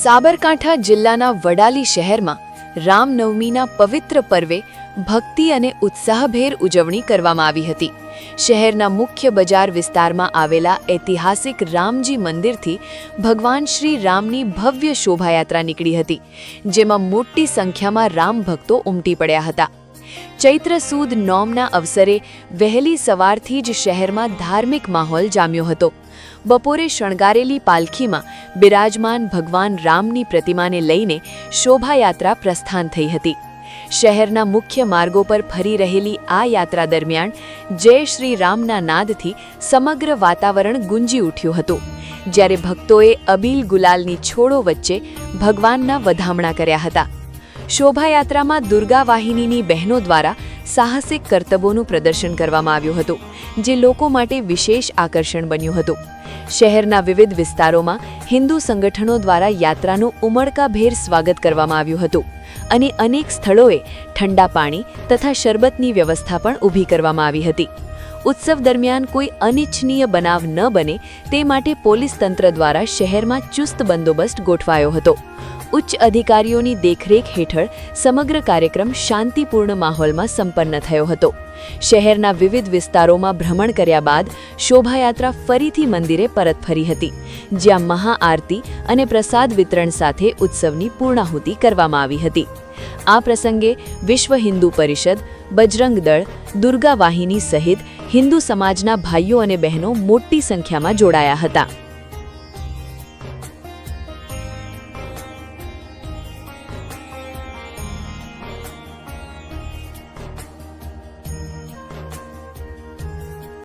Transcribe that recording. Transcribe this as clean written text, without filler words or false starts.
સાબરકાંઠા જિલ્લાના વડાલી શહેરમાં રામનવમીના પવિત્ર પર્વે ભક્તિ અને ઉત્સાહભેર ઉજવણી કરવામાં આવી હતી। શહેરના મુખ્ય બજાર વિસ્તારમાં આવેલા ઐતિહાસિક રામજી મંદિરથી ભગવાન શ્રી રામની ભવ્ય શોભાયાત્રા નીકળી હતી, જેમાં મોટી સંખ્યામાં રામ ભક્તો ઉમટી પડ્યા હતા। ચૈત્ર સુદ નોમના અવસરે વહેલી સવારથી જ શહેરમાં ધાર્મિક માહોલ જામ્યો હતો। બપોરે શણગારેલી પાલખીમાં બિરાજમાન ભગવાન રામની પ્રતિમાને લઈને શોભાયાત્રા પ્રસ્થાન થઈ હતી। શહેરના મુખ્ય માર્ગો પર ફરી રહેલી આ યાત્રા દરમિયાન જય શ્રી રામના નાદથી સમગ્ર વાતાવરણ ગુંજી ઉઠ્યું હતું, જ્યારે ભક્તોએ અબીલ ગુલાલની છોડો વચ્ચે ભગવાનના વધામણા કર્યા હતા। શોભાયાત્રામાં દુર્ગા વાહિનીની બહેનો દ્વારા સાહસિક કરતબોનું પ્રદર્શન કરવામાં આવ્યું હતું, જે લોકો માટે વિશેષ આકર્ષણ બન્યું હતું। શહેરના વિવિધ વિસ્તારોમાં હિન્દુ સંગઠનો દ્વારા યાત્રાનું ઉમળકાભેર સ્વાગત કરવામાં આવ્યું હતું અને અનેક સ્થળોએ ઠંડા પાણી તથા શરબતની વ્યવસ્થા પણ ઊભી કરવામાં આવી હતી। ઉત્સવ દરમિયાન કોઈ અનિચ્છનીય બનાવ ન બને તે માટે પોલીસ તંત્ર દ્વારા શહેરમાં ચુસ્ત બંદોબસ્ત ગોઠવાયો હતો। ઉચ્ચ અધિકારીઓની દેખરેખ હેઠળ સમગ્ર કાર્યક્રમ શાંતિપૂર્ણ માહોલમાં સંપન્ન થયો હતો। શહેરના વિવિધ વિસ્તારોમાં ભ્રમણ કર્યા બાદ શોભાયાત્રા ફરીથી મંદિરે પરત ફરી હતી, જ્યાં મહાઆરતી અને પ્રસાદ વિતરણ સાથે ઉત્સવની પૂર્ણાહુતિ કરવામાં આવી હતી। આ પ્રસંગે વિશ્વ હિન્દુ પરિષદ, બજરંગ દળ, દુર્ગા વાહિની સહિત હિન્દુ સમાજના ભાઈઓ અને બહેનો મોટી સંખ્યામાં જોડાયા હતા।